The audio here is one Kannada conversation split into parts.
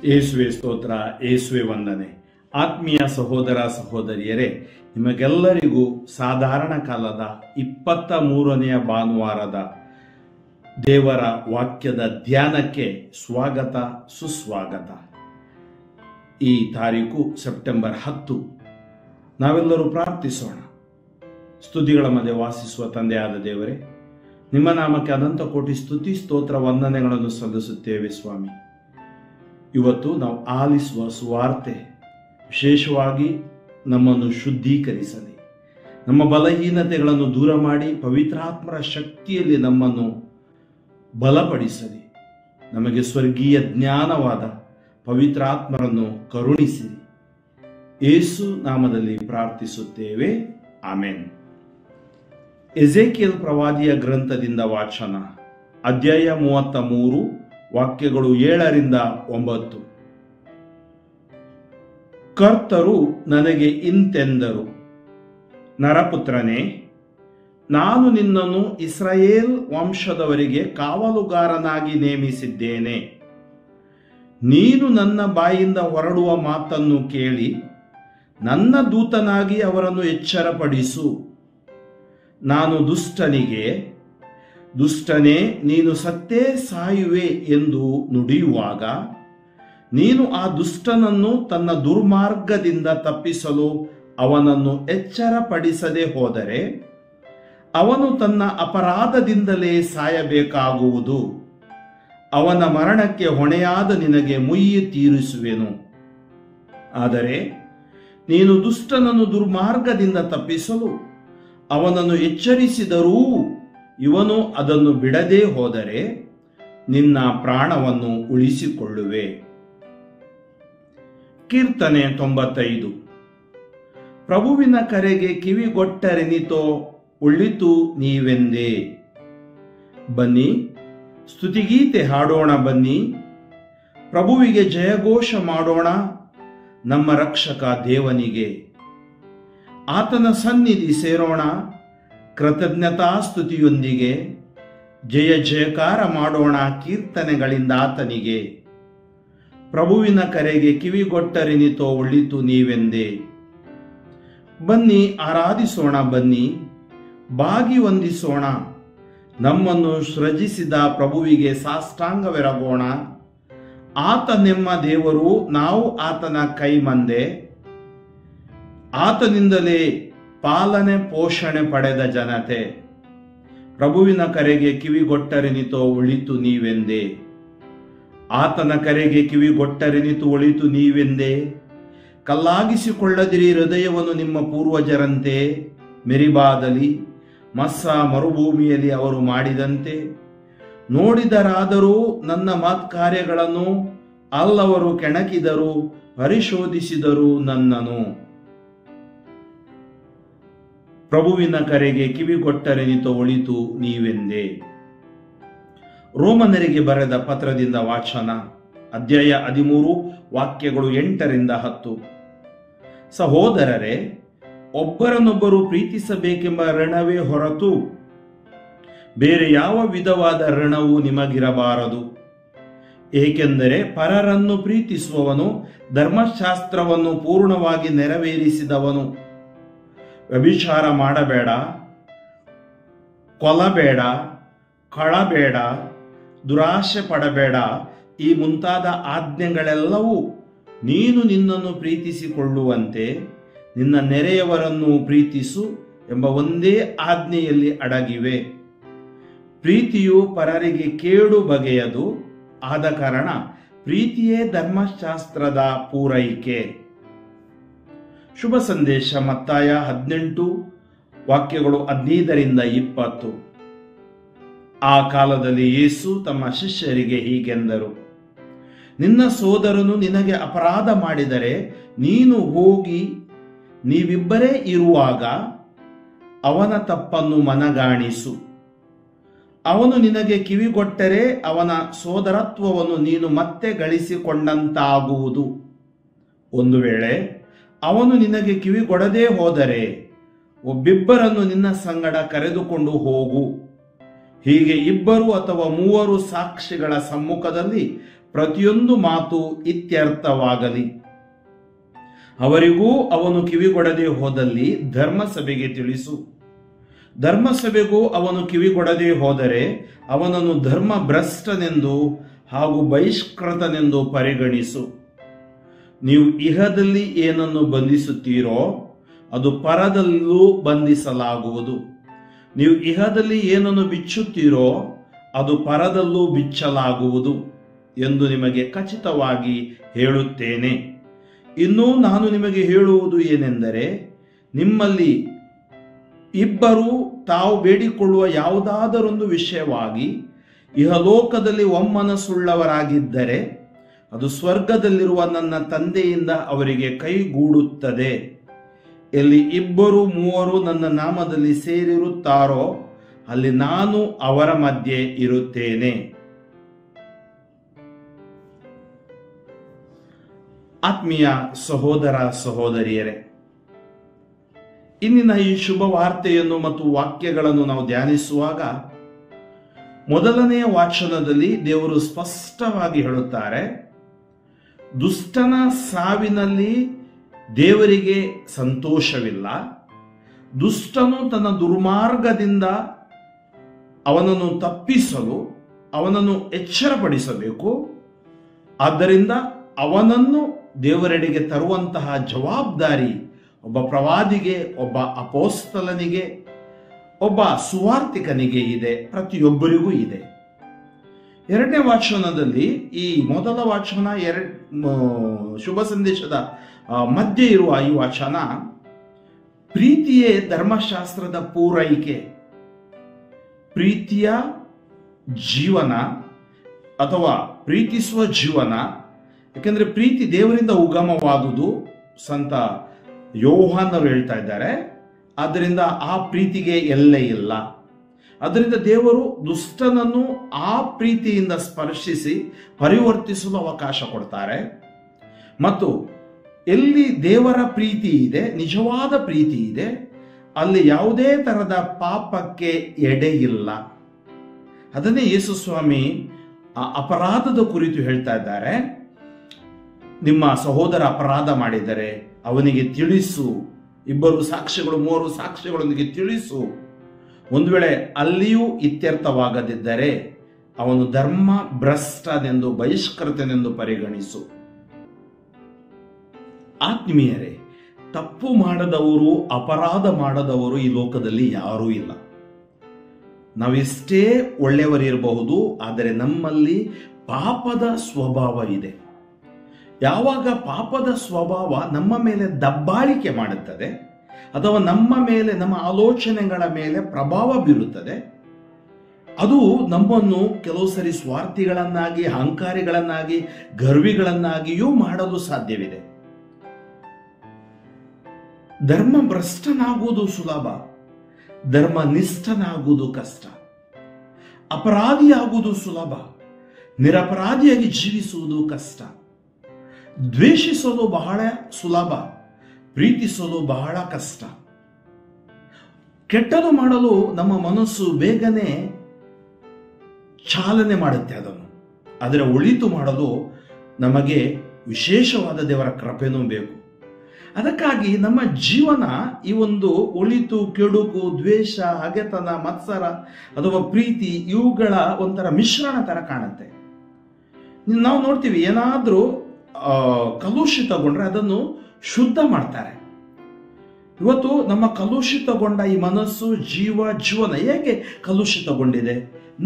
ಯೇಸುವೆ ಸ್ತೋತ್ರ, ಯೇಸುವೆ ವಂದನೆ. ಆತ್ಮೀಯ ಸಹೋದರ ಸಹೋದರಿಯರೇ, ನಿಮಗೆಲ್ಲರಿಗೂ ಸಾಧಾರಣ ಕಾಲದ 23ನೆಯ ಭಾನುವಾರದ ದೇವರ ವಾಕ್ಯದ ಧ್ಯಾನಕ್ಕೆ ಸ್ವಾಗತ, ಸುಸ್ವಾಗತ. ಈ ತಾರೀಕು ಸೆಪ್ಟೆಂಬರ್ 10. ನಾವೆಲ್ಲರೂ ಪ್ರಾರ್ಥಿಸೋಣ. ಸ್ತುತಿಗಳ ಮಧ್ಯೆ ವಾಸಿಸುವ ತಂದೆಯಾದ ದೇವರೇ, ನಿಮ್ಮ ನಾಮಕ್ಕೆ ಅನಂತ ಕೋಟಿ ಸ್ತುತಿ ಸ್ತೋತ್ರ ವಂದನೆಗಳನ್ನು ಸಲ್ಲಿಸುತ್ತೇವೆ ಸ್ವಾಮಿ. ಇವತ್ತು ನಾವು ಆಲಿಸುವ ಸುವಾರ್ತೆ ವಿಶೇಷವಾಗಿ ನಮ್ಮನ್ನು ಶುದ್ಧೀಕರಿಸಲಿ, ನಮ್ಮ ಬಲಹೀನತೆಗಳನ್ನು ದೂರ ಮಾಡಿ ಪವಿತ್ರಾತ್ಮರ ಶಕ್ತಿಯಲ್ಲಿ ನಮ್ಮನ್ನು ಬಲಪಡಿಸಲಿ, ನಮಗೆ ಸ್ವರ್ಗೀಯ ಜ್ಞಾನವಾದ ಪವಿತ್ರಾತ್ಮರನ್ನು ಕರುಣಿಸಿರಿ. ಯೇಸು ನಾಮದಲ್ಲಿ ಪ್ರಾರ್ಥಿಸುತ್ತೇವೆ, ಆಮೆನ್. ಎಜೆಕಿಯಲ್ ಪ್ರವಾದಿಯ ಗ್ರಂಥದಿಂದ ವಾಚನ, ಅಧ್ಯಾಯ 33, ವಾಕ್ಯಗಳು 7ರಿಂದ 9. ಕರ್ತರು ನನಗೆ ಇಂತೆಂದರು, ನರಪುತ್ರನೇ, ನಾನು ನಿನ್ನನ್ನು ಇಸ್ರಾಯೇಲ್ ವಂಶದವರಿಗೆ ಕಾವಲುಗಾರನಾಗಿ ನೇಮಿಸಿದ್ದೇನೆ. ನೀನು ನನ್ನ ಬಾಯಿಂದ ಹೊರಡುವ ಮಾತನ್ನು ಕೇಳಿ ನನ್ನ ದೂತನಾಗಿ ಅವರನ್ನು ಎಚ್ಚರಪಡಿಸು. ನಾನು ದುಷ್ಟನಿಗೆ, ದುಷ್ಟನೇ, ನೀನು ಸತ್ತೇ ಸಾಯುವೆ ಎಂದು ನುಡಿಯುವಾಗ, ನೀನು ಆ ದುಷ್ಟನನ್ನು ತನ್ನ ದುರ್ಮಾರ್ಗದಿಂದ ತಪ್ಪಿಸಲು ಅವನನ್ನು ಎಚ್ಚರಪಡಿಸದೆ ಹೋದರೆ ಅವನು ತನ್ನ ಅಪರಾಧದಿಂದಲೇ ಸಾಯಬೇಕಾಗುವುದು. ಅವನ ಮರಣಕ್ಕೆ ಹೊಣೆಯಾದ ನಿನಗೆ ಮುಯ್ಯಿ ತೀರಿಸುವೆನು. ಆದರೆ ನೀನು ದುಷ್ಟನನ್ನು ದುರ್ಮಾರ್ಗದಿಂದ ತಪ್ಪಿಸಲು ಅವನನ್ನು ಎಚ್ಚರಿಸಿದರೂ ಇವನು ಅದನ್ನು ಬಿಡದೆ ಹೋದರೆ ನಿನ್ನ ಪ್ರಾಣವನ್ನು ಉಳಿಸಿಕೊಳ್ಳುವೆ. ಕೀರ್ತನೆ 95. ಪ್ರಭುವಿನ ಕರೆಗೆ ಕಿವಿಗೊಟ್ಟರೆನಿತೋ ಒಳಿತು ನೀವೆಂದೇ. ಬನ್ನಿ, ಸ್ತುತಿಗೀತೆ ಹಾಡೋಣ. ಬನ್ನಿ, ಪ್ರಭುವಿಗೆ ಜಯಘೋಷ ಮಾಡೋಣ, ನಮ್ಮ ರಕ್ಷಕ ದೇವನಿಗೆ. ಆತನ ಸನ್ನಿಧಿ ಸೇರೋಣ ಕೃತಜ್ಞತಾ ಸ್ತುತಿಯೊಂದಿಗೆ. ಜಯ ಜಯಕಾರ ಮಾಡೋಣ ಕೀರ್ತನೆಗಳಿಂದ ಆತನಿಗೆ. ಪ್ರಭುವಿನ ಕರೆಗೆ ಕಿವಿಗೊಟ್ಟರೆನಿತೋ ಒಳಿತು ನೀವೆಂದೇ. ಬನ್ನಿ, ಆರಾಧಿಸೋಣ. ಬನ್ನಿ, ಬಾಗಿ ವಂದಿಸೋಣ. ನಮ್ಮನ್ನು ಸೃಜಿಸಿದ ಪ್ರಭುವಿಗೆ ಸಾಷ್ಟಾಂಗವೆರಗೋಣ. ಆತನೆಮ್ಮ ದೇವರು, ನಾವು ಆತನ ಕೈಮಂದೆ. ಆತನಿಂದಲೇ ಪಾಲನೆ ಪೋಷಣೆ ಪಡೆದ ಜನತೆ. ಪ್ರಭುವಿನ ಕರೆಗೆ ಕಿವಿಗೊಟ್ಟರೆನಿತೋ ಒಳಿತು ನೀವೆಂದೇ. ಆತನ ಕರೆಗೆ ಕಿವಿಗೊಟ್ಟರೆನಿತು ಒಳಿತು ನೀವೆಂದೇ. ಕಲ್ಲಾಗಿಸಿಕೊಳ್ಳದಿರಿ ಹೃದಯವನ್ನು ನಿಮ್ಮ ಪೂರ್ವಜರಂತೆ. ಮೆರಿಬಾದಲ್ಲಿ ಮಸ್ಸಾ ಮರುಭೂಮಿಯಲ್ಲಿ ಅವರು ಮಾಡಿದಂತೆ. ನೋಡಿದರಾದರೂ ನನ್ನ ಮತ್ಕಾರ್ಯಗಳನ್ನು, ಅಲ್ಲವರು ಕೆಣಕಿದರು, ಪರಿಶೋಧಿಸಿದರು ನನ್ನನು. ಪ್ರಭುವಿನ ಕರೆಗೆ ಕಿವಿಗೊಟ್ಟರೆನಿತೋ ಒಳಿತು ನೀವೆಂದೇ. ರೋಮನರಿಗೆ ಬರೆದ ಪತ್ರದಿಂದ ವಾಚನ, ಅಧ್ಯಾಯ 13, ವಾಕ್ಯಗಳು 8ರಿಂದ 10. ಸಹೋದರರೇ, ಒಬ್ಬರನ್ನೊಬ್ಬರು ಪ್ರೀತಿಸಬೇಕೆಂಬ ಋಣವೇ ಹೊರತು ಬೇರೆ ಯಾವ ವಿಧವಾದ ಋಣವೂ ನಿಮಗಿರಬಾರದು. ಏಕೆಂದರೆ ಪರರನ್ನು ಪ್ರೀತಿಸುವವನು ಧರ್ಮಶಾಸ್ತ್ರವನ್ನು ಪೂರ್ಣವಾಗಿ ನೆರವೇರಿಸಿದವನು. ವ್ಯಭಿಚಾರ ಮಾಡಬೇಡ, ಕೊಲ್ಲಬೇಡ, ಕಳಬೇಡ, ದುರಾಶೆ ಪಡಬೇಡ, ಈ ಮುಂತಾದ ಆಜ್ಞೆಗಳೆಲ್ಲವೂ ನೀನು ನಿನ್ನನ್ನು ಪ್ರೀತಿಸಿಕೊಳ್ಳುವಂತೆ ನಿನ್ನ ನೆರೆಯವರನ್ನು ಪ್ರೀತಿಸು ಎಂಬ ಒಂದೇ ಆಜ್ಞೆಯಲ್ಲಿ ಅಡಗಿವೆ. ಪ್ರೀತಿಯು ಪರರಿಗೆ ಕೇಡು ಬಗೆಯದು, ಆದ ಕಾರಣ ಪ್ರೀತಿಯೇ ಧರ್ಮಶಾಸ್ತ್ರದ ಪೂರೈಕೆ. ಶುಭ ಸಂದೇಶ, ಮತ್ತಾಯ 18, ವಾಕ್ಯಗಳು 15ರಿಂದ 20. ಆ ಕಾಲದಲ್ಲಿ ಯೇಸು ತಮ್ಮ ಶಿಷ್ಯರಿಗೆ ಹೀಗೆಂದರು, ನಿನ್ನ ಸೋದರನು ನಿನಗೆ ಅಪರಾಧ ಮಾಡಿದರೆ ನೀನು ಹೋಗಿ ನೀವಿಬ್ಬರೇ ಇರುವಾಗ ಅವನ ತಪ್ಪನ್ನು ಮನಗಾಣಿಸು. ಅವನು ನಿನಗೆ ಕಿವಿಗೊಟ್ಟರೆ ಅವನ ಸೋದರತ್ವವನ್ನು ನೀನು ಮತ್ತೆ ಗಳಿಸಿಕೊಂಡಂತಾಗುವುದು. ಒಂದು ವೇಳೆ ಅವನು ನಿನಗೆ ಕಿವಿಗೊಡದೇ ಹೋದರೆ ಒಬ್ಬಿಬ್ಬರನ್ನು ನಿನ್ನ ಸಂಗಡ ಕರೆದುಕೊಂಡು ಹೋಗು. ಹೀಗೆ 2 ಅಥವಾ 3 ಸಾಕ್ಷಿಗಳ ಸಮ್ಮುಖದಲ್ಲಿ ಪ್ರತಿಯೊಂದು ಮಾತು ಇತ್ಯರ್ಥವಾಗಲಿ. ಅವರಿಗೂ ಅವನು ಕಿವಿಗೊಡದೆ ಹೋದಲ್ಲಿ ಧರ್ಮಸಭೆಗೆ ತಿಳಿಸು. ಧರ್ಮಸಭೆಗೂ ಅವನು ಕಿವಿಗೊಡದೆ ಹೋದರೆ ಅವನನ್ನು ಧರ್ಮಭ್ರಷ್ಟನೆಂದು ಹಾಗೂ ಬಹಿಷ್ಕೃತನೆಂದು ಪರಿಗಣಿಸು. ನೀವು ಇಹದಲ್ಲಿ ಏನನ್ನು ಬಂಧಿಸುತ್ತೀರೋ ಅದು ಪರದಲ್ಲೂ ಬಂಧಿಸಲಾಗುವುದು. ನೀವು ಇಹದಲ್ಲಿ ಏನನ್ನು ಬಿಚ್ಚುತ್ತೀರೋ ಅದು ಪರದಲ್ಲೂ ಬಿಚ್ಚಲಾಗುವುದು ಎಂದು ನಿಮಗೆ ಖಚಿತವಾಗಿ ಹೇಳುತ್ತೇನೆ. ಇನ್ನೂ ನಾನು ನಿಮಗೆ ಹೇಳುವುದು ಏನೆಂದರೆ, ನಿಮ್ಮಲ್ಲಿ ಇಬ್ಬರು ತಾವು ಬೇಡಿಕೊಳ್ಳುವ ಯಾವುದಾದರೊಂದು ವಿಷಯವಾಗಿ ಇಹಲೋಕದಲ್ಲಿ ಒಮ್ಮನಸ್ಸುಳ್ಳವರಾಗಿದ್ದರೆ ಅದು ಸ್ವರ್ಗದಲ್ಲಿರುವ ನನ್ನ ತಂದೆಯಿಂದ ಅವರಿಗೆ ಕೈಗೂಡುತ್ತದೆ. ಎಲ್ಲಿ ಇಬ್ಬರು ಮೂವರು ನನ್ನ ನಾಮದಲ್ಲಿ ಸೇರಿರುತ್ತಾರೋ ಅಲ್ಲಿ ನಾನು ಅವರ ಮಧ್ಯೆ ಇರುತ್ತೇನೆ. ಆತ್ಮೀಯ ಸಹೋದರ ಸಹೋದರಿಯರೇ, ಇಂದಿನ ಈ ಶುಭ ವಾರ್ತೆಯನ್ನು ಮತ್ತು ವಾಕ್ಯಗಳನ್ನು ನಾವು ಧ್ಯಾನಿಸುವಾಗ ಮೊದಲನೆಯ ವಾಚನದಲ್ಲಿ ದೇವರು ಸ್ಪಷ್ಟವಾಗಿ ಹೇಳುತ್ತಾರೆ, ದುಷ್ಟನ ಸಾವಿನಲ್ಲಿ ದೇವರಿಗೆ ಸಂತೋಷವಿಲ್ಲ. ದುಷ್ಟನು ತನ್ನ ದುರ್ಮಾರ್ಗದಿಂದ ಅವನನ್ನು ತಪ್ಪಿಸಲು ಅವನನ್ನು ಎಚ್ಚರಪಡಿಸಬೇಕು. ಆದ್ದರಿಂದ ಅವನನ್ನು ದೇವರೆಡೆಗೆ ತರುವಂತಹ ಜವಾಬ್ದಾರಿ ಒಬ್ಬ ಪ್ರವಾದಿಗೆ, ಒಬ್ಬ ಅಪೋಸ್ತಲನಿಗೆ, ಒಬ್ಬ ಸುವಾರ್ತಿಕನಿಗೆ ಇದೆ, ಪ್ರತಿಯೊಬ್ಬರಿಗೂ ಇದೆ. ಎರಡನೇ ವಾಚನದಲ್ಲಿ ಈ ಮೊದಲ ವಾಚನ ಶುಭ ಸಂದೇಶದ ಮಧ್ಯೆ ಇರುವ ಈ ವಾಚನ ಪ್ರೀತಿಯೇ ಧರ್ಮಶಾಸ್ತ್ರದ ಪೂರೈಕೆ. ಪ್ರೀತಿಯ ಜೀವನ ಅಥವಾ ಪ್ರೀತಿಸುವ ಜೀವನ, ಯಾಕೆಂದ್ರೆ ಪ್ರೀತಿ ದೇವರಿಂದ ಉಗಮವಾದುದು ಸಂತ ಯೋಹಾನರು ಹೇಳ್ತಾ ಇದ್ದಾರೆ. ಆದ್ದರಿಂದ ಆ ಪ್ರೀತಿಗೆ ಎಲ್ಲೇ ಇಲ್ಲ. ಅದರಿಂದ ದೇವರು ದುಷ್ಟನನ್ನು ಆ ಪ್ರೀತಿಯಿಂದ ಸ್ಪರ್ಶಿಸಿ ಪರಿವರ್ತಿಸಲು ಅವಕಾಶ ಕೊಡ್ತಾರೆ. ಮತ್ತು ಎಲ್ಲಿ ದೇವರ ಪ್ರೀತಿ ಇದೆ, ನಿಜವಾದ ಪ್ರೀತಿ ಇದೆ, ಅಲ್ಲಿ ಯಾವುದೇ ತರಹದ ಪಾಪಕ್ಕೆ ಎಡೆ ಇಲ್ಲ. ಅದನ್ನೇ ಯೇಸು ಸ್ವಾಮಿ ಅಪರಾಧದ ಕುರಿತು ಹೇಳ್ತಾ ಇದ್ದಾರೆ. ನಿಮ್ಮ ಸಹೋದರ ಅಪರಾಧ ಮಾಡಿದರೆ ಅವನಿಗೆ ತಿಳಿಸು. ಇಬ್ಬರು ಸಾಕ್ಷಿಗಳು ಮೂವರು ಸಾಕ್ಷಿಗಳೊಂದಿಗೆ ತಿಳಿಸು. ಒಂದು ವೇಳೆ ಅಲ್ಲಿಯೂ ಇತ್ಯರ್ಥವಾಗದಿದ್ದರೆ ಅವನು ಧರ್ಮ ಭ್ರಷ್ಟನೆಂದು ಬಹಿಷ್ಕೃತನೆಂದು ಪರಿಗಣಿಸು. ಆತ್ಮೀಯರೇ, ತಪ್ಪು ಮಾಡದವರು, ಅಪರಾಧ ಮಾಡದವರು ಈ ಲೋಕದಲ್ಲಿ ಯಾರೂ ಇಲ್ಲ. ನಾವೆಷ್ಟೇ ಒಳ್ಳೆಯವರಿರಬಹುದು, ಆದರೆ ನಮ್ಮಲ್ಲಿ ಪಾಪದ ಸ್ವಭಾವ ಇದೆ. ಯಾವಾಗ ಪಾಪದ ಸ್ವಭಾವ ನಮ್ಮ ಮೇಲೆ ದಬ್ಬಾಳಿಕೆ ಮಾಡುತ್ತದೆ ಅಥವಾ ನಮ್ಮ ಮೇಲೆ, ನಮ್ಮ ಆಲೋಚನೆಗಳ ಮೇಲೆ ಪ್ರಭಾವ ಬೀರುತ್ತದೆ, ಅದು ನಮ್ಮನ್ನು ಕೆಲವು ಸರಿ ಸ್ವಾರ್ಥಿಗಳನ್ನಾಗಿ, ಅಹಂಕಾರಿಗಳನ್ನಾಗಿ, ಗರ್ವಿಗಳನ್ನಾಗಿಯೂ ಮಾಡಲು ಸಾಧ್ಯವಿದೆ. ಧರ್ಮ ಭ್ರಷ್ಟನಾಗುವುದು ಸುಲಭ, ಧರ್ಮನಿಷ್ಠನಾಗುವುದು ಕಷ್ಟ. ಅಪರಾಧಿಯಾಗುವುದು ಸುಲಭ, ನಿರಪರಾಧಿಯಾಗಿ ಜೀವಿಸುವುದು ಕಷ್ಟ. ದ್ವೇಷಿಸಲು ಬಹಳ ಸುಲಭ, ಪ್ರೀತಿಸಲು ಬಹಳ ಕಷ್ಟ. ಕೆಟ್ಟದು ಮಾಡಲು ನಮ್ಮ ಮನಸ್ಸು ಬೇಗನೆ ಚಾಲನೆ ಮಾಡುತ್ತೆ ಅದನ್ನು. ಆದರೆ ಒಳಿತು ಮಾಡಲು ನಮಗೆ ವಿಶೇಷವಾದ ದೇವರ ಕೃಪೆನೂ ಬೇಕು. ಅದಕ್ಕಾಗಿ ನಮ್ಮ ಜೀವನ ಈ ಒಂದು ಒಳಿತು, ಕೆಡುಕು, ದ್ವೇಷ, ಹಗೆತನ, ಮತ್ಸರ ಅಥವಾ ಪ್ರೀತಿ ಇವುಗಳ ಒಂಥರ ಮಿಶ್ರಣ ತರ ಕಾಣುತ್ತೆ. ನಾವು ನೋಡ್ತೀವಿ, ಏನಾದ್ರೂ ಕಲುಷಿತಗೊಂಡ್ರೆ ಅದನ್ನು ಶುದ್ಧ ಮಾಡ್ತಾರೆ. ಇವತ್ತು ನಮ್ಮ ಕಲುಷಿತಗೊಂಡ ಈ ಮನಸ್ಸು, ಜೀವನ ಹೇಗೆ ಕಲುಷಿತಗೊಂಡಿದೆ?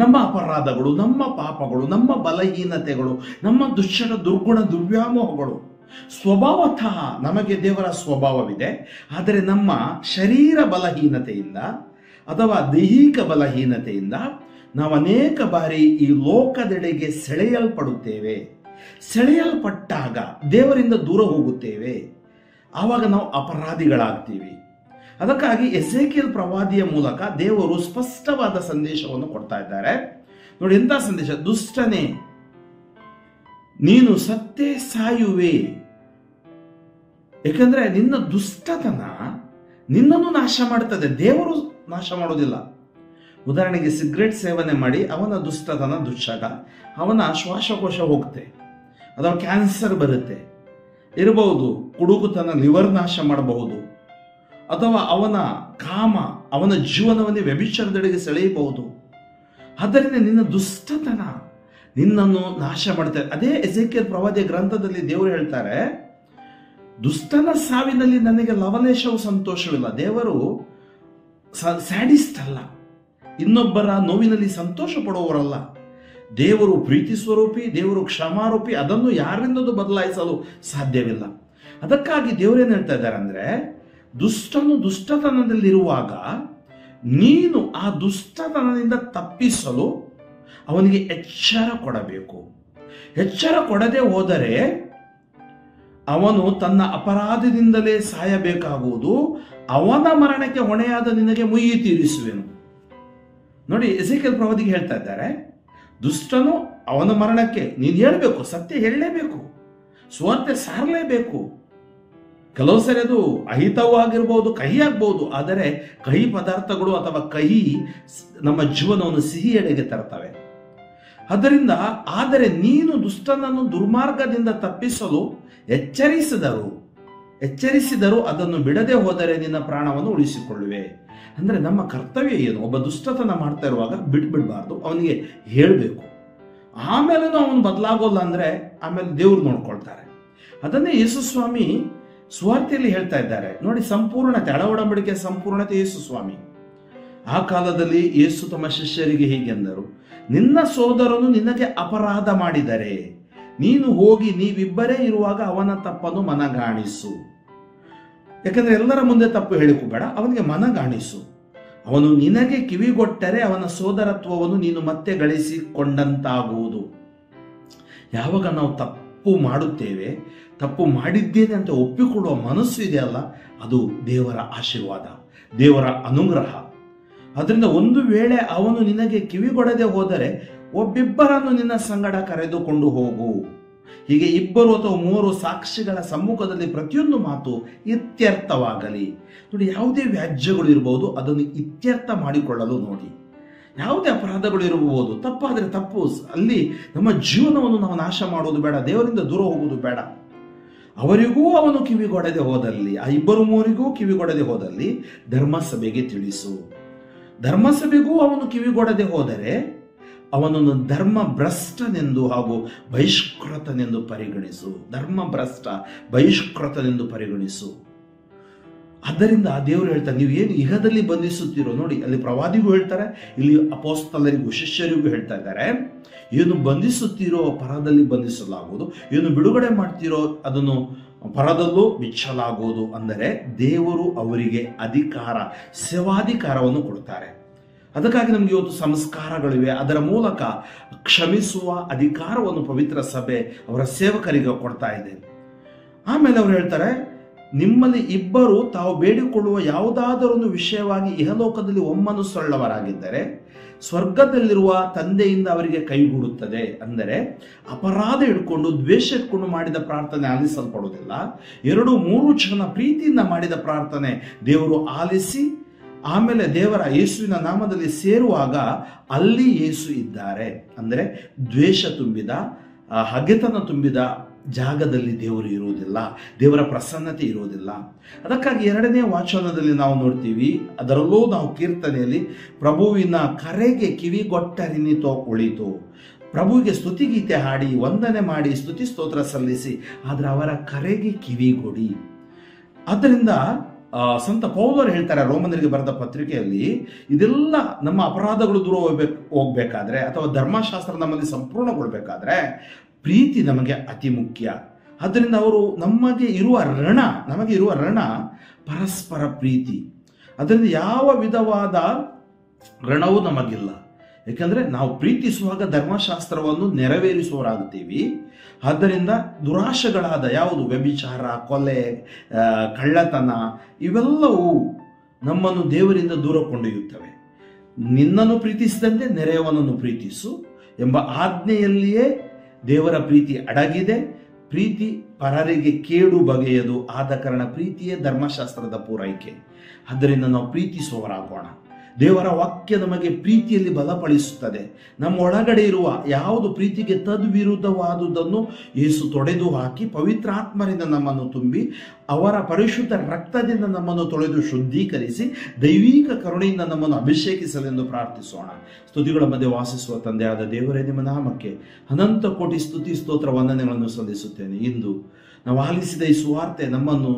ನಮ್ಮ ಅಪರಾಧಗಳು, ನಮ್ಮ ಪಾಪಗಳು, ನಮ್ಮ ಬಲಹೀನತೆಗಳು, ನಮ್ಮ ದುಶ್ಚಟ, ದುರ್ಗುಣ, ದುರ್ವ್ಯಾಮೋಹಗಳು. ಸ್ವಭಾವತಃ ನಮಗೆ ದೇವರ ಸ್ವಭಾವವಿದೆ. ಆದರೆ ನಮ್ಮ ಶರೀರ ಬಲಹೀನತೆಯಿಂದ ಅಥವಾ ದೈಹಿಕ ಬಲಹೀನತೆಯಿಂದ ನಾವು ಅನೇಕ ಬಾರಿ ಈ ಲೋಕದೆಡೆಗೆ ಸೆಳೆಯಲ್ಪಡುತ್ತೇವೆ. ಸೆಳೆಯಲ್ಪಟ್ಟಾಗ ದೇವರಿಂದ ದೂರ ಹೋಗುತ್ತೇವೆ. ಆವಾಗ ನಾವು ಅಪರಾಧಿಗಳಾಗ್ತೀವಿ. ಅದಕ್ಕಾಗಿ ಎಸೇಕಿಯೇಲ್ ಪ್ರವಾದಿಯ ಮೂಲಕ ದೇವರು ಸ್ಪಷ್ಟವಾದ ಸಂದೇಶವನ್ನು ಕೊಡ್ತಾ ಇದ್ದಾರೆ. ನೋಡಿ, ಎಂತ ಸಂದೇಶ! ದುಷ್ಟನೇ, ನೀನು ಸತ್ತೇ ಸಾಯುವೆ. ಯಾಕಂದ್ರೆ ನಿನ್ನ ದುಷ್ಟತನ ನಿನ್ನನ್ನು ನಾಶ ಮಾಡುತ್ತದೆ, ದೇವರು ನಾಶ ಮಾಡೋದಿಲ್ಲ. ಉದಾಹರಣೆಗೆ ಸಿಗರೇಟ್ ಸೇವನೆ ಮಾಡಿ ಅವನ ದುಷ್ಟತನ, ದುಶ್ಚಟ, ಅವನ ಶ್ವಾಸಕೋಶ ಹೋಗುತ್ತೆ. ಅಥವಾ ಕ್ಯಾನ್ಸರ್ ಬರುತ್ತೆ ಇರಬಹುದು, ಕುಡುಕುತನ ಲಿವರ್ ನಾಶ ಮಾಡಬಹುದು, ಅಥವಾ ಅವನ ಕಾಮ ಅವನ ಜೀವನವನ್ನೇ ವ್ಯಭಿಚಾರದೆಡೆಗೆ ಸೆಳೆಯಬಹುದು. ಆದ್ದರಿಂದ ನಿನ್ನ ದುಷ್ಟತನ ನಿನ್ನನ್ನು ನಾಶ ಮಾಡ್ತಾರೆ. ಅದೇ ಎಸೆಕಿಯೇಲ್ ಪ್ರವಾದಿಯ ಗ್ರಂಥದಲ್ಲಿ ದೇವರು ಹೇಳ್ತಾರೆ, ದುಷ್ಟನ ಸಾವಿನಲ್ಲಿ ನನಗೆ ಲವಲೇಶವು ಸಂತೋಷವಿಲ್ಲ. ದೇವರು ಸ್ಯಾಡಿಸ್ಟ್ ಅಲ್ಲ, ಇನ್ನೊಬ್ಬರ ನೋವಿನಲ್ಲಿ ಸಂತೋಷ ಪಡುವವರಲ್ಲ. ದೇವರು ಪ್ರೀತಿ ಸ್ವರೂಪಿ, ದೇವರು ಕ್ಷಮಾರೂಪಿ. ಅದನ್ನು ಯಾರಿಂದಲೂ ಬದಲಾಯಿಸಲು ಸಾಧ್ಯವಿಲ್ಲ. ಅದಕ್ಕಾಗಿ ದೇವರೇನು ಹೇಳ್ತಾ ಇದ್ದಾರೆ ಅಂದ್ರೆ, ದುಷ್ಟನು ದುಷ್ಟತನದಲ್ಲಿರುವಾಗ ನೀನು ಆ ದುಷ್ಟತನದಿಂದ ತಪ್ಪಿಸಲು ಅವನಿಗೆ ಎಚ್ಚರ ಕೊಡಬೇಕು. ಎಚ್ಚರ ಕೊಡದೆ ಹೋದರೆ ಅವನು ತನ್ನ ಅಪರಾಧದಿಂದಲೇ ಸಾಯಬೇಕಾಗುವುದು. ಅವನ ಮರಣಕ್ಕೆ ಹೊಣೆಯಾದ ನಿನಗೆ ಮುಯ್ಯಿ ತೀರಿಸುವೆನು. ನೋಡಿ, ಎಸೆಕಿಯೇಲ್ ಪ್ರವಾದಿಗೆ ಹೇಳ್ತಾ ಇದ್ದಾರೆ, ದುಷ್ಟನು ಅವನ ಮರಣಕ್ಕೆ ನೀನು ಹೇಳಬೇಕು, ಸತ್ಯ ಹೇಳಲೇಬೇಕು, ಸುವಾರ್ತೆ ಸಾರಲೇಬೇಕು. ಕೆಲವು ಸರಿ ಅದು ಅಹಿತವಾಗಿರ್ಬೋದು, ಕಹಿ ಆಗ್ಬಹುದು. ಆದರೆ ಕಹಿ ಪದಾರ್ಥಗಳು ಅಥವಾ ಕಹಿ ನಮ್ಮ ಜೀವನವನ್ನು ಸಿಹಿಯೆಡೆಗೆ ತರ್ತವೆ. ಆದ್ದರಿಂದ ಆದರೆ ನೀನು ದುಷ್ಟನನ್ನು ದುರ್ಮಾರ್ಗದಿಂದ ತಪ್ಪಿಸಲು ಎಚ್ಚರಿಸಿದರು ಅದನ್ನು ಬಿಡದೆ ಹೋದರೆ ನಿನ್ನ ಪ್ರಾಣವನ್ನು ಉಳಿಸಿಕೊಳ್ಳುವೆ. ಅಂದ್ರೆ ನಮ್ಮ ಕರ್ತವ್ಯ ಏನು? ಒಬ್ಬ ದುಷ್ಟತನ ಮಾಡ್ತಾ ಇರುವಾಗ ಬಿಡಬಾರ್ದು, ಅವನಿಗೆ ಹೇಳಬೇಕು. ಆಮೇಲೆ ಅವನು ಬದಲಾಗೋಲ್ಲ ಅಂದ್ರೆ ಆಮೇಲೆ ದೇವ್ರು ನೋಡ್ಕೊಳ್ತಾರೆ. ಅದನ್ನೇ ಯೇಸು ಸ್ವಾಮಿ ಸುವಾರ್ತೆಯಲ್ಲಿ ಹೇಳ್ತಾ ಇದ್ದಾರೆ. ನೋಡಿ, ಸಂಪೂರ್ಣತೆ, ಹಳೆ ಒಡಂಬಡಿಕೆ ಸಂಪೂರ್ಣತೆ ಯೇಸು ಸ್ವಾಮಿ. ಆ ಕಾಲದಲ್ಲಿ ಯೇಸು ತಮ್ಮ ಶಿಷ್ಯರಿಗೆ ಹೀಗೆಂದರು, ನಿನ್ನ ಸೋದರನು ನಿನಗೆ ಅಪರಾಧ ಮಾಡಿದರೆ ನೀನು ಹೋಗಿ ನೀವಿಬ್ಬರೇ ಇರುವಾಗ ಅವನ ತಪ್ಪನ್ನು ಮನಗಾಣಿಸು. ಯಾಕಂದ್ರೆ ಎಲ್ಲರ ಮುಂದೆ ತಪ್ಪು ಹೇಳಿಕೋಬೇಡ, ಅವನಿಗೆ ಮನಗಾಣಿಸು. ಅವನು ನಿನಗೆ ಕಿವಿಗೊಟ್ಟರೆ ಅವನ ಸೋದರತ್ವವನ್ನು ನೀನು ಮತ್ತೆ ಗಳಿಸಿಕೊಂಡಂತಾಗುವುದು. ಯಾವಾಗ ನಾವು ತಪ್ಪು ಮಾಡುತ್ತೇವೆ, ತಪ್ಪು ಮಾಡಿದ್ದೇನೆ ಅಂತ ಒಪ್ಪಿಕೊಳ್ಳುವ ಮನಸ್ಸು ಇದೆಯಲ್ಲ, ಅದು ದೇವರ ಆಶೀರ್ವಾದ, ದೇವರ ಅನುಗ್ರಹ. ಅದರಿಂದ ಒಂದು ವೇಳೆ ಅವನು ನಿನಗೆ ಕಿವಿಗೊಡದೆ ಹೋದರೆ ಒಬ್ಬಿಬ್ಬರನ್ನು ನಿನ್ನ ಸಂಗಡ ಕರೆದುಕೊಂಡು ಹೋಗು. ಹೀಗೆ 2 ಅಥವಾ 3 ಸಾಕ್ಷಿಗಳ ಸಮ್ಮುಖದಲ್ಲಿ ಪ್ರತಿಯೊಂದು ಮಾತು ಇತ್ಯರ್ಥವಾಗಲಿ. ನೋಡಿ, ಯಾವುದೇ ವ್ಯಾಜ್ಯಗಳು ಇರಬಹುದು, ಅದನ್ನು ಇತ್ಯರ್ಥ ಮಾಡಿಕೊಳ್ಳಲು ನೋಡಿ. ಯಾವುದೇ ಅಪರಾಧಗಳು ಇರಬಹುದು, ತಪ್ಪಾದರೆ ತಪ್ಪು, ಅಲ್ಲಿ ನಮ್ಮ ಜೀವನವನ್ನು ನಾವು ನಾಶ ಮಾಡುವುದು ಬೇಡ, ದೇವರಿಂದ ದೂರ ಹೋಗುವುದು ಬೇಡ. ಅವರಿಗೂ ಅವನು ಕಿವಿಗೊಡದೆ ಹೋದಲ್ಲಿ, ಆ 2-3 ಕಿವಿಗೊಡದೆ ಹೋದಲ್ಲಿ ಧರ್ಮಸಭೆಗೆ ತಿಳಿಸು. ಧರ್ಮಸಭೆಗೂ ಅವನು ಕಿವಿಗೊಡದೆ ಹೋದರೆ ಅವನನ್ನು ಧರ್ಮ ಭ್ರಷ್ಟನೆಂದು ಹಾಗೂ ಬಹಿಷ್ಕೃತನೆಂದು ಪರಿಗಣಿಸು. ಧರ್ಮ ಭ್ರಷ್ಟ, ಬಹಿಷ್ಕೃತನೆಂದು ಪರಿಗಣಿಸು. ಆದ್ದರಿಂದ ದೇವರು ಹೇಳ್ತಾರೆ, ನೀವು ಏನು ಇಹದಲ್ಲಿ ಬಂಧಿಸುತ್ತೀರೋ, ನೋಡಿ ಅಲ್ಲಿ ಪ್ರವಾದಿಗೂ ಹೇಳ್ತಾರೆ, ಇಲ್ಲಿ ಅಪೊಸ್ತಲರಿಗೂ ಶಿಷ್ಯರಿಗೂ ಹೇಳ್ತಾ ಇದ್ದಾರೆ, ಏನು ಬಂಧಿಸುತ್ತೀರೋ ಪರದಲ್ಲಿ ಬಂಧಿಸಲಾಗುವುದು, ಏನು ಬಿಡುಗಡೆ ಮಾಡ್ತೀರೋ ಅದನ್ನು ಪರದಲ್ಲೂ ಬಿಚ್ಚಲಾಗುವುದು. ಅಂದರೆ ದೇವರು ಅವರಿಗೆ ಅಧಿಕಾರ, ಸೇವಾಧಿಕಾರವನ್ನು ಕೊಡ್ತಾರೆ. ಅದಕ್ಕಾಗಿ ನಮಗೆ ಇವತ್ತು ಸಂಸ್ಕಾರಗಳಿವೆ, ಅದರ ಮೂಲಕ ಕ್ಷಮಿಸುವ ಅಧಿಕಾರವನ್ನು ಪವಿತ್ರ ಸಭೆ ಅವರ ಸೇವಕರಿಗೆ ಕೊಡ್ತಾ ಇದೆ. ಆಮೇಲೆ ಅವರು ಹೇಳ್ತಾರೆ, ನಿಮ್ಮಲ್ಲಿ 2 ತಾವು ಬೇಡಿಕೊಳ್ಳುವ ಯಾವುದಾದರೊಂದು ವಿಷಯವಾಗಿ ಇಹಲೋಕದಲ್ಲಿ ಒಮ್ಮನಸ್ಸುಳ್ಳವರಾಗಿದ್ದರೆ ಸ್ವರ್ಗದಲ್ಲಿರುವ ತಂದೆಯಿಂದ ಅವರಿಗೆ ಕೈಗೂಡುತ್ತದೆ. ಅಂದರೆ ಅಪರಾಧ ಇಟ್ಕೊಂಡು, ದ್ವೇಷ ಇಟ್ಕೊಂಡು ಮಾಡಿದ ಪ್ರಾರ್ಥನೆ ಆಲಿಸಲ್ಪಡುವುದಿಲ್ಲ. 2-3 ಜನ ಪ್ರೀತಿಯಿಂದ ಮಾಡಿದ ಪ್ರಾರ್ಥನೆ ದೇವರು ಆಲಿಸಿ, ಆಮೇಲೆ ದೇವರ ಯೇಸುವಿನ ನಾಮದಲ್ಲಿ ಸೇರುವಾಗ ಅಲ್ಲಿ ಯೇಸು ಇದ್ದಾರೆ. ಅಂದರೆ ದ್ವೇಷ ತುಂಬಿದ, ಹಗೆತನ ತುಂಬಿದ ಜಾಗದಲ್ಲಿ ದೇವರು ಇರುವುದಿಲ್ಲ, ದೇವರ ಪ್ರಸನ್ನತೆ ಇರುವುದಿಲ್ಲ. ಅದಕ್ಕಾಗಿ 2ನೇ ವಾಚನದಲ್ಲಿ ನಾವು ನೋಡ್ತೀವಿ, ಅದರಲ್ಲೂ ನಾವು ಕೀರ್ತನೆಯಲ್ಲಿ ಪ್ರಭುವಿನ ಕರೆಗೆ ಕಿವಿಗೊಟ್ಟರಿನಿತೋ ಉಳಿತು. ಪ್ರಭುವಿಗೆ ಸ್ತುತಿಗೀತೆ ಹಾಡಿ, ವಂದನೆ ಮಾಡಿ, ಸ್ತುತಿ ಸ್ತೋತ್ರ ಸಲ್ಲಿಸಿ, ಆದರೆ ಅವರ ಕರೆಗೆ ಕಿವಿಗೊಡಿ. ಆದ್ದರಿಂದ ಸಂತ ಪೌಲರು ಹೇಳ್ತಾರೆ ರೋಮನರಿಗೆ ಬರೆದ ಪತ್ರಿಕೆಯಲ್ಲಿ, ಇದೆಲ್ಲ ನಮ್ಮ ಅಪರಾಧಗಳು ದೂರ ಹೋಗ್ಬೇಕಾದ್ರೆ ಅಥವಾ ಧರ್ಮಶಾಸ್ತ್ರ ನಮ್ಮಲ್ಲಿ ಸಂಪೂರ್ಣಗೊಳ್ಬೇಕಾದ್ರೆ ಪ್ರೀತಿ ನಮಗೆ ಅತಿ ಮುಖ್ಯ. ಆದ್ದರಿಂದ ಅವರು ನಮಗೆ ಇರುವ ಋಣ ಪರಸ್ಪರ ಪ್ರೀತಿ. ಅದರಿಂದ ಯಾವ ವಿಧವಾದ ಋಣವೂ ನಮಗಿಲ್ಲ. ಯಾಕಂದ್ರೆ ನಾವು ಪ್ರೀತಿಸುವಾಗ ಧರ್ಮಶಾಸ್ತ್ರವನ್ನು ನೆರವೇರಿಸುವವರಾಗುತ್ತೀವಿ. ಆದ್ದರಿಂದ ದುರಾಶೆಗಳಾದ ಯಾವುದು ವ್ಯಭಿಚಾರ, ಕೊಲೆ, ಕಳ್ಳತನ ಇವೆಲ್ಲವೂ ನಮ್ಮನ್ನು ದೇವರಿಂದ ದೂರ ಕೊಂಡೊಯ್ಯುತ್ತವೆ. ನಿನ್ನನ್ನು ಪ್ರೀತಿಸಿದಂತೆ ನೆರೆಯವನನ್ನು ಪ್ರೀತಿಸು ಎಂಬ ಆಜ್ಞೆಯಲ್ಲಿಯೇ ದೇವರ ಪ್ರೀತಿ ಅಡಗಿದೆ. ಪ್ರೀತಿ ಪರರಿಗೆ ಕೇಡು ಬಗೆಯದು, ಆದ ಕಾರಣ ಪ್ರೀತಿಯೇ ಧರ್ಮಶಾಸ್ತ್ರದ ಪೂರೈಕೆ. ಆದ್ದರಿಂದ ನಾವು ಪ್ರೀತಿಸುವವರಾಗೋಣ. ದೇವರ ವಾಕ್ಯ ನಮಗೆ ಪ್ರೀತಿಯಲ್ಲಿ ಬಲಪಡಿಸುತ್ತದೆ. ನಮ್ಮ ಒಳಗಡೆ ಇರುವ ಯಾವುದು ಪ್ರೀತಿಗೆ ತದ್ವಿರುದ್ಧವಾದುದನ್ನು ಯೇಸು ತೊಡೆದು ಹಾಕಿ ಪವಿತ್ರಾತ್ಮರಿಂದ ನಮ್ಮನ್ನು ತುಂಬಿ ಅವರ ಪರಿಶುದ್ಧ ರಕ್ತದಿಂದ ನಮ್ಮನ್ನು ತೊಳೆದು ಶುದ್ಧೀಕರಿಸಿ ದೈವಿಕ ಕರುಣೆಯಿಂದ ನಮ್ಮನ್ನು ಅಭಿಷೇಕಿಸಲೆಂದು ಪ್ರಾರ್ಥಿಸೋಣ. ಸ್ತುತಿಗಳ ಮಧ್ಯೆ ವಾಸಿಸುವ ತಂದೆಯಾದ ದೇವರೇ, ನಿಮ್ಮ ನಾಮಕ್ಕೆ ಅನಂತ ಕೋಟಿ ಸ್ತುತಿ ಸ್ತೋತ್ರ ವಂದನೆಗಳನ್ನು ಸಲ್ಲಿಸುತ್ತೇನೆ. ಇಂದು ನಾವು ಆಲಿಸಿದ ಈ ಸುವಾರ್ತೆ ನಮ್ಮನ್ನು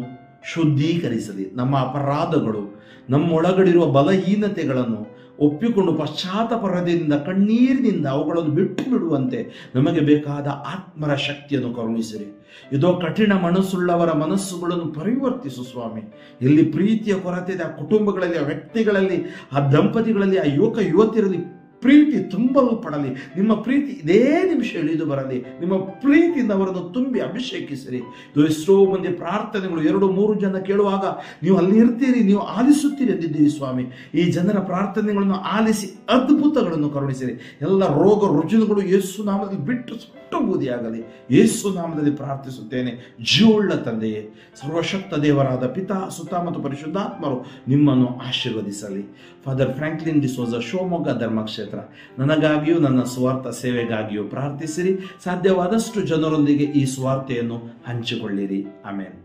ಶುದ್ಧೀಕರಿಸಲಿ. ನಮ್ಮ ಅಪರಾಧಗಳು, ನಮ್ಮೊಳಗಡಿರುವ ಬಲಹೀನತೆಗಳನ್ನು ಒಪ್ಪಿಕೊಂಡು ಪಶ್ಚಾತ್ತಾಪದಿಂದ ಕಣ್ಣೀರಿನಿಂದ ಅವುಗಳನ್ನು ಬಿಟ್ಟು ಬಿಡುವಂತೆ ನಮಗೆ ಬೇಕಾದ ಆತ್ಮರ ಶಕ್ತಿಯನ್ನು ಕರುಣಿಸಿರಿ. ಇದೋ ಕಠಿಣ ಮನಸ್ಸುಳ್ಳವರ ಮನಸ್ಸುಗಳನ್ನು ಪರಿವರ್ತಿಸು ಸ್ವಾಮಿ. ಎಲ್ಲಿ ಪ್ರೀತಿಯ ಕೊರತೆ ಇದೆ ಆ ಕುಟುಂಬಗಳಲ್ಲಿ, ಆ ವ್ಯಕ್ತಿಗಳಲ್ಲಿ, ಆ ದಂಪತಿಗಳಲ್ಲಿ, ಆ ಯುವಕ ಯುವತಿಯರಲ್ಲಿ ಪ್ರೀತಿ ತುಂಬಲ್ಪಡಲಿ. ನಿಮ್ಮ ಪ್ರೀತಿ ಇದೇ ನಿಮಿಷ ಇಳಿದು ಬರಲಿ. ನಿಮ್ಮ ಪ್ರೀತಿಯಿಂದ ಅವರನ್ನು ತುಂಬಿ ಅಭಿಷೇಕಿಸಿರಿ. ಎಷ್ಟೋ ಮಂದಿ ಪ್ರಾರ್ಥನೆಗಳು 2-3 ಜನ ಕೇಳುವಾಗ ನೀವು ಅಲ್ಲಿ ಇರ್ತೀರಿ, ನೀವು ಆಲಿಸುತ್ತೀರಿ ಎಂದಿದ್ದೀರಿ ಸ್ವಾಮಿ. ಈ ಜನರ ಪ್ರಾರ್ಥನೆಗಳನ್ನು ಆಲಿಸಿ ಅದ್ಭುತಗಳನ್ನು ಕರುಣಿಸಿರಿ. ಎಲ್ಲ ರೋಗ ರುಜಿನಗಳು ಯೇಸು ನಾಮದಲ್ಲಿ ಬಿಟ್ಟು ಸುಟ್ಟು ಬೂದಿಯಾಗಲಿ. ಯೇಸು ನಾಮದಲ್ಲಿ ಪ್ರಾರ್ಥಿಸುತ್ತೇನೆ. ಜೀವವುಳ್ಳ ತಂದೆಯೇ, ಸರ್ವಶಕ್ತ ದೇವರಾದ ಪಿತಾ, ಸುತ ಮತ್ತು ಪರಿಶುದ್ಧಾತ್ಮರು ನಿಮ್ಮನ್ನು ಆಶೀರ್ವದಿಸಲಿ. ಫಾದರ್ ಫ್ರಾಂಕ್ಲಿನ್ ಡಿಸೋಜ, ಶಿವಮೊಗ್ಗ ಧರ್ಮಕ್ಷೇತ್ರ, ನನಗಾಗಿಯೂ ನನ್ನ ಸ್ವಾರ್ಥ ಸೇವೆಗಾಗಿಯೂ ಪ್ರಾರ್ಥಿಸಿರಿ. ಸಾಧ್ಯವಾದಷ್ಟು ಜನರೊಂದಿಗೆ ಈ ಸ್ವಾರ್ಥೆಯನ್ನು ಹಂಚಿಕೊಳ್ಳಿರಿ. ಆಮೇನ್.